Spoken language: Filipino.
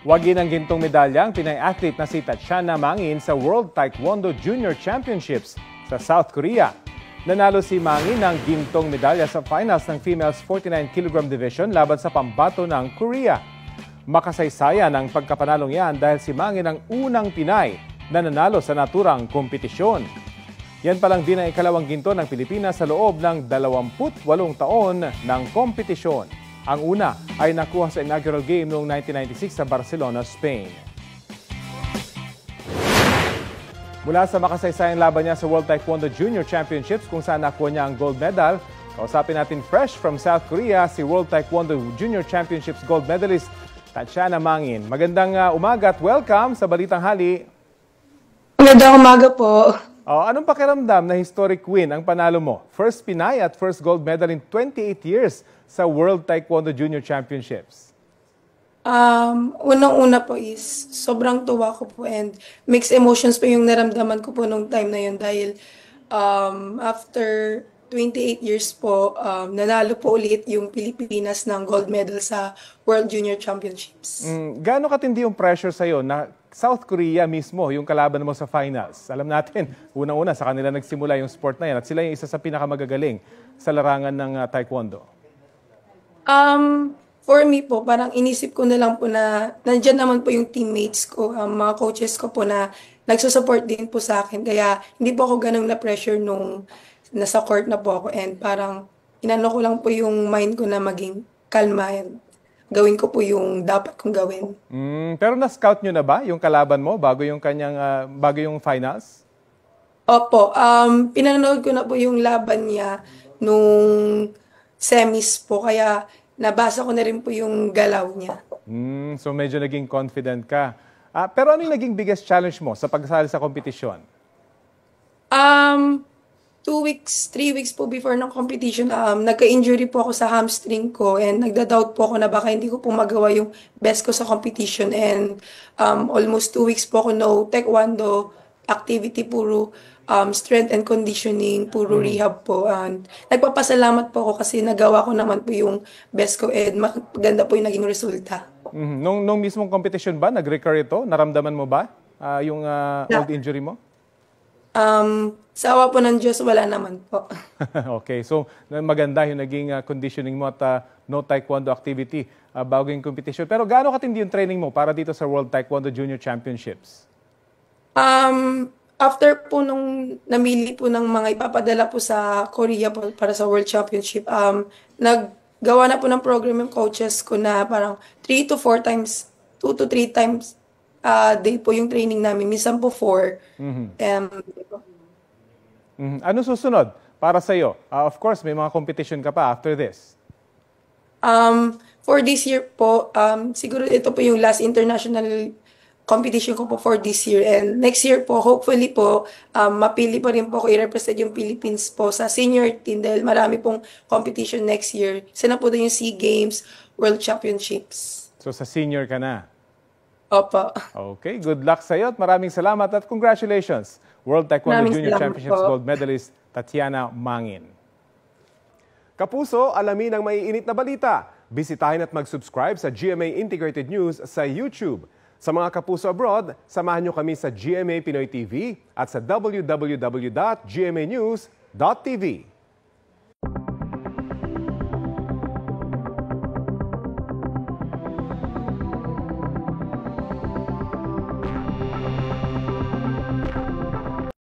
Wagi ng gintong medalya ang Pinay athlete na si Tatiana Mangin sa World Taekwondo Junior Championships sa South Korea. Nanalo si Mangin ng gintong medalya sa finals ng Females 49 kg division laban sa pambato ng Korea. Makasaysayan ang pagkapanalong yan dahil si Mangin ang unang Pinay na nanalo sa naturang kompetisyon. Yan palang din ang ikalawang ginto ng Pilipinas sa loob ng 28 taon ng kompetisyon. Ang una ay nakuha sa inaugural game noong 1996 sa Barcelona, Spain. Mula sa makasaysayang laban niya sa World Taekwondo Junior Championships kung saan nakuha niya ang gold medal, kausapin natin fresh from South Korea si World Taekwondo Junior Championships gold medalist Tatiana Mangin. Magandang umaga at welcome sa Balitang Hali. Magandang umaga po. Anong pakiramdam na historic win ang panalo mo? First Pinay at first gold medal in 28 years sa World Taekwondo Junior Championships. Unang-una po is sobrang tuwa ko po and mixed emotions po yung naramdaman ko po nung time na yun dahil after 28 years po, nanalo po ulit yung Pilipinas ng gold medal sa World Junior Championships. Gaano katindi yung pressure sa'yo na South Korea mismo yung kalaban mo sa finals? Alam natin, unang-una sa kanila nagsimula yung sport na yan at sila yung isa sa pinakamagagaling sa larangan ng Taekwondo. For me po, parang inisip ko na lang po na nandyan naman po yung teammates ko, mga coaches ko po na nagsusupport din po sa akin. Kaya hindi po ako ganun na pressure nung nasa court na po ako and parang inano ko lang po yung mind ko na maging kalma and gawin ko po yung dapat kong gawin. Pero na-scout nyo na ba yung kalaban mo bago yung bago yung finals? Opo, pinanood ko na po yung laban niya nung semis po kaya nabasa ko na rin po yung galaw niya. So medyo naging confident ka. Pero ano yung naging biggest challenge mo sa pagsali sa kompetisyon? 2 weeks, 3 weeks po before ng competition, nagka-injury po ako sa hamstring ko and nagda-doubt po ako na baka hindi ko po magawa yung best ko sa competition and almost 2 weeks po ako no taekwondo activity, puro strength and conditioning, puro rehab po. And nagpapasalamat po ako kasi nagawa ko naman po yung best ko and maganda po yung naging resulta. Nung mismong competition ba, nag-recur ito? Naramdaman mo ba yung old injury mo? Sa awa po ng Diyos, wala naman po. Okay, so maganda yung naging conditioning mo at no taekwondo activity bago yung competition. Pero gaano katindi yung training mo para dito sa World Taekwondo Junior Championships? After po nung namili po ng mga ipapadala po sa Korea po para sa World Championship, naggawa na po ng program yung coaches ko na parang 3 to 4 times, 2 to 3 times day po yung training namin. Minsan po 4. Ano susunod para sa'yo? Of course, may mga competition ka pa after this. For this year po, siguro ito po yung last international competition ko po for this year. And next year po, hopefully po, mapili pa rin po ako i-represent yung Philippines po sa senior team dahil marami pong competition next year. Isa na po doon yung SEA Games, World Championships. So sa senior ka na? Opo. Okay, good luck sa iyo at maraming salamat at congratulations. World Taekwondo Junior Championships gold medalist Tatiana Mangin. Kapuso, alamin ang maiinit na balita. Bisitahin at mag-subscribe sa GMA Integrated News sa YouTube. Sa mga kapuso abroad, samahan niyo kami sa GMA Pinoy TV at sa www.gmanews.tv.